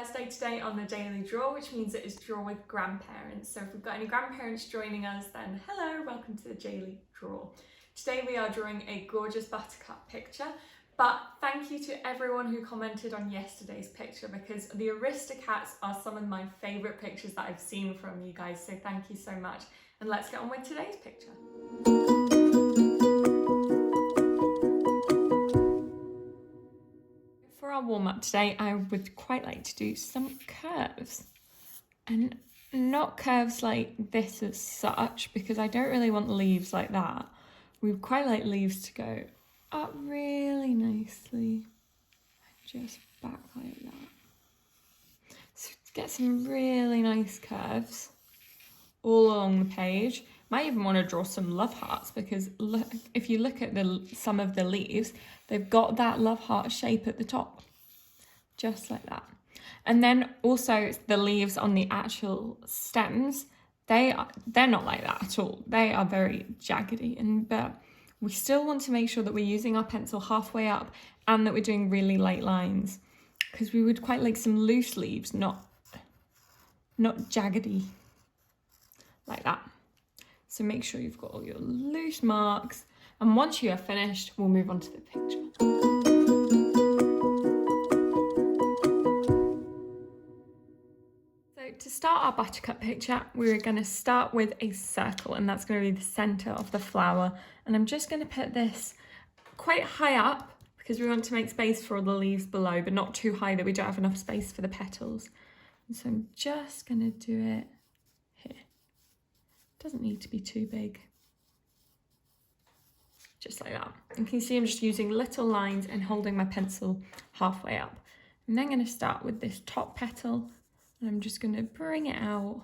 first day today on the daily draw, which means it is draw with grandparents. So if we've got any grandparents joining us, then hello, welcome to the daily draw. Today we are drawing a gorgeous Buttercup picture, but thank you to everyone who commented on yesterday's picture, because the Aristocats are some of my favourite pictures that I've seen from you guys, so thank you so much. And let's get on with today's picture. For our warm-up today, I would quite like to do some curves, and not curves like this as such, because I don't really want leaves like that. We'd quite like leaves to go up really nicely, just back like that. So get some really nice curves all along the page. Might even want to draw some love hearts, because look, if you look at some of the leaves, they've got that love heart shape at the top, just like that. And then also the leaves on the actual stems, they're not like that at all. They are very jaggedy, but we still want to make sure that we're using our pencil halfway up and that we're doing really light lines, because we would quite like some loose leaves, not jaggedy like that. So make sure you've got all your loose marks, and once you are finished, we'll move on to the picture. So to start our Buttercup picture, we're going to start with a circle, and that's going to be the centre of the flower. And I'm just going to put this quite high up, because we want to make space for all the leaves below, but not too high that we don't have enough space for the petals. And so I'm just going to do it here. Doesn't need to be too big. Just like that. You can see I'm just using little lines and holding my pencil halfway up. I'm then going to start with this top petal, and I'm just going to bring it out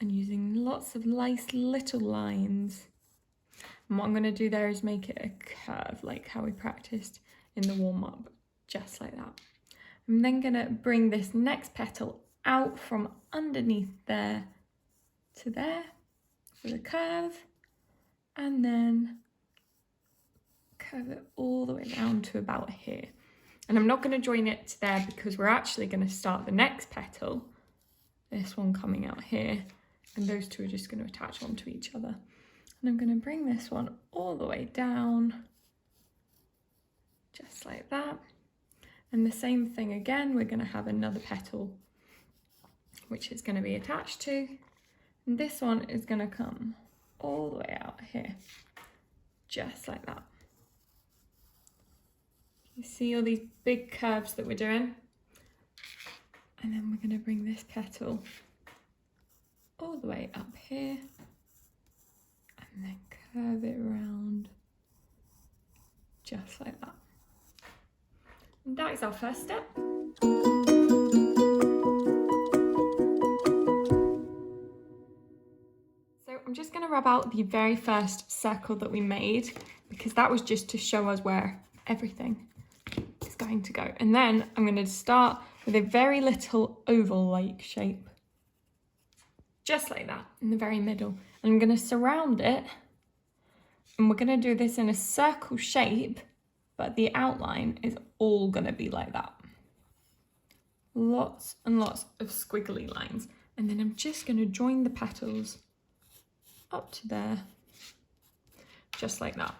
and using lots of nice little lines. And what I'm going to do there is make it a curve, like how we practiced in the warm-up, just like that. I'm then going to bring this next petal out from underneath there to there with a curve, and then curve it all the way down to about here. And I'm not going to join it to there, because we're actually going to start the next petal, this one coming out here, and those two are just going to attach onto each other. And I'm going to bring this one all the way down, just like that. And the same thing again, we're going to have another petal which is going to be attached to, and this one is going to come all the way out here, just like that. You see all these big curves that we're doing? And then we're going to bring this petal all the way up here, and then curve it around, just like that. And that is our first step. I'm just going to rub out the very first circle that we made, because that was just to show us where everything is going to go. And then I'm going to start with a very little oval-like shape, just like that, in the very middle. And I'm going to surround it, and we're going to do this in a circle shape, but the outline is all going to be like that. Lots and lots of squiggly lines. And then I'm just going to join the petals up to there, just like that.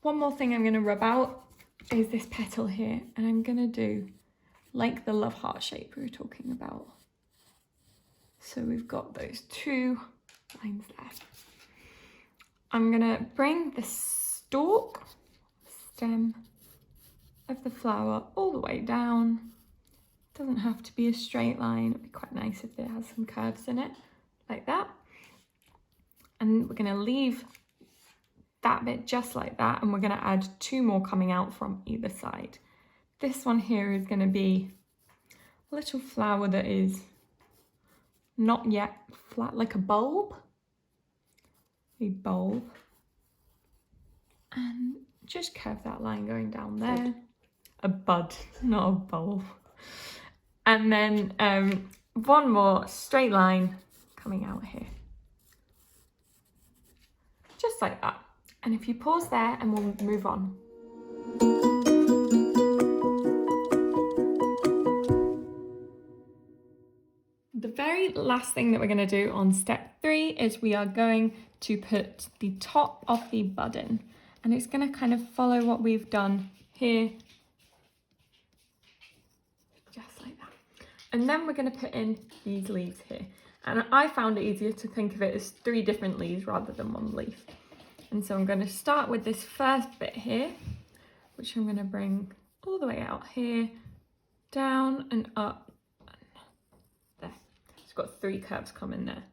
One more thing I'm going to rub out is this petal here, and I'm going to do like the love heart shape we were talking about. So we've got those two lines there. I'm going to bring the stem of the flower all the way down. It doesn't have to be a straight line. It'd be quite nice if it has some curves in it, like that. And we're going to leave that bit just like that, and we're going to add two more coming out from either side. This one here is going to be a little flower that is not yet flat, like a bulb. A bulb. And just curve that line going down there. A bud, not a bulb. And then one more straight line coming out here. Just like that. And if you pause there, and we'll move on. very last thing that we're going to do on step 3 is we are going to put the top of the bud in, and it's going to kind of follow what we've done here, just like that. And then we're going to put in these leaves here, and I found it easier to think of it as 3 different leaves rather than 1 leaf. And so I'm going to start with this first bit here, which I'm going to bring all the way out here, down and up, and there. It's got 3 curves coming there.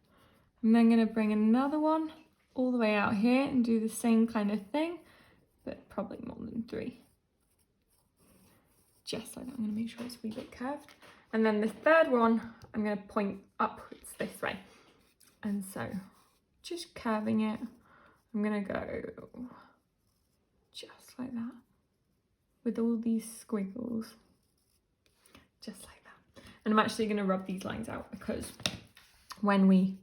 I'm then going to bring another one all the way out here and do the same kind of thing, but probably more than 3. Just like that. I'm going to make sure it's a wee bit curved. And then the third one, I'm going to point upwards this way. And so just curving it, I'm going to go just like that with all these squiggles, just like that. And I'm actually going to rub these lines out because when we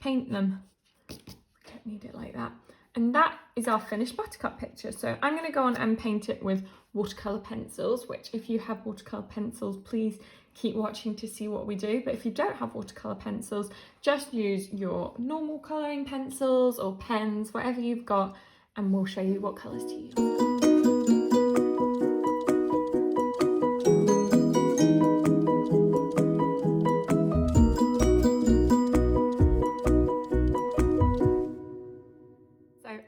paint them, we don't need it like that. And that is our finished buttercup picture. So I'm going to go on and paint it with watercolour pencils, which if you have watercolour pencils, please keep watching to see what we do. But if you don't have watercolour pencils, just use your normal colouring pencils or pens, whatever you've got, and we'll show you what colours to use.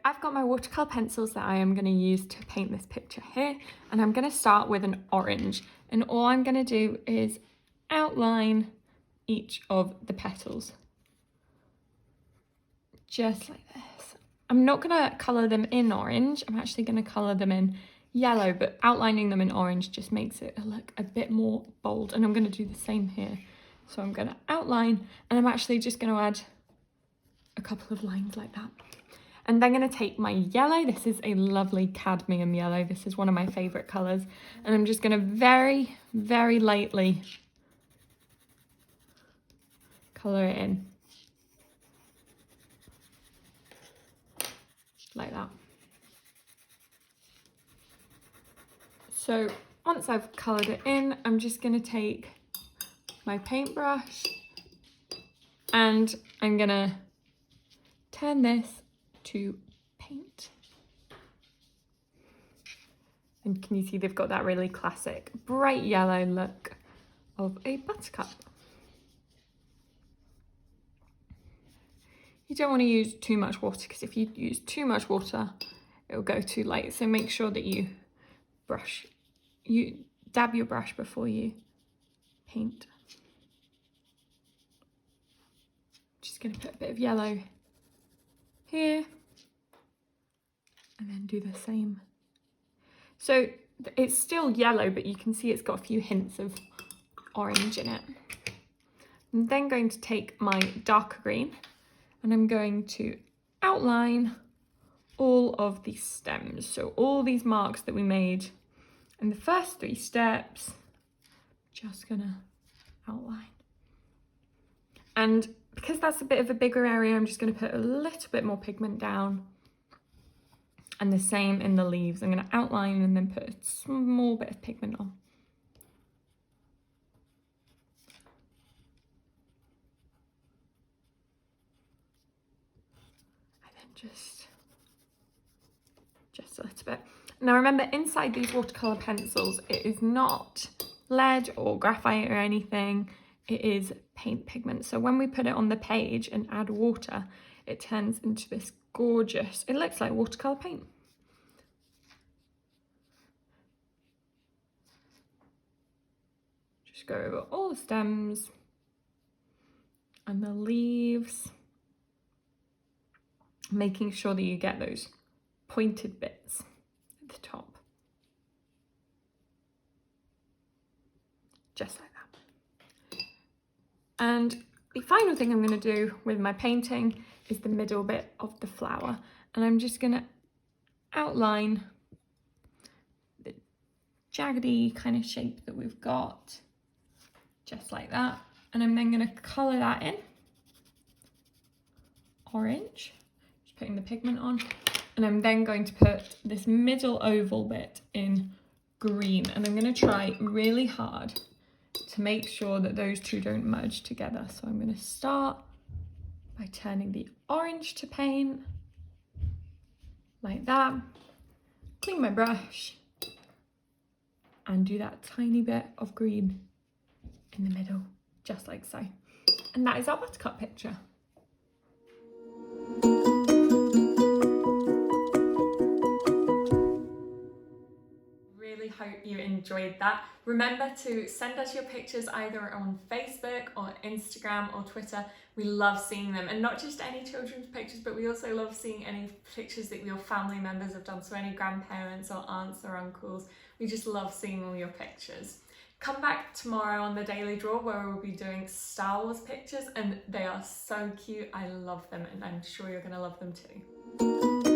I've got my watercolour pencils that I am going to use to paint this picture here, and I'm going to start with an orange, and all I'm going to do is outline each of the petals just like this. I'm not going to colour them in orange, I'm actually going to colour them in yellow, but outlining them in orange just makes it look a bit more bold, and I'm going to do the same here. So I'm going to outline, and I'm actually just going to add a couple of lines like that. And then I'm going to take my yellow. This is a lovely cadmium yellow. This is one of my favourite colours. And I'm just going to very, very lightly colour it in. Like that. So once I've coloured it in, I'm just going to take my paintbrush and I'm going to turn this to paint. And can you see they've got that really classic bright yellow look of a buttercup. You don't want to use too much water, because if you use too much water it will go too light, so make sure that you dab your brush before you paint. Just going to put a bit of yellow here and then do the same. So it's still yellow, but you can see it's got a few hints of orange in it. I'm then going to take my darker green and I'm going to outline all of these stems. So all these marks that we made in the first 3 steps, just gonna outline. And because that's a bit of a bigger area, I'm just going to put a little bit more pigment down. And the same in the leaves. I'm going to outline and then put a small bit of pigment on. And then just a little bit. Now remember, inside these watercolour pencils, it is not lead or graphite or anything. It is paint pigment. So when we put it on the page and add water, it turns into this gorgeous, it looks like watercolour paint. Just go over all the stems and the leaves, making sure that you get those pointed bits at the top. Just like that. And the final thing I'm going to do with my painting is the middle bit of the flower. And I'm just going to outline the jaggedy kind of shape that we've got, just like that. And I'm then going to colour that in orange, just putting the pigment on. And I'm then going to put this middle oval bit in green. And I'm going to try really hard to make sure that those two don't merge together. So I'm going to start by turning the orange to paint, like that, clean my brush, and do that tiny bit of green in the middle, just like so. And that is our buttercup picture. Really hope you enjoyed that. Remember to send us your pictures either on Facebook or Instagram or Twitter. We love seeing them, and not just any children's pictures, but we also love seeing any pictures that your family members have done, so any grandparents or aunts or uncles. We just love seeing all your pictures. Come back tomorrow on the Daily Draw where we'll be doing Star Wars pictures, and they are so cute. I love them, and I'm sure you're going to love them too.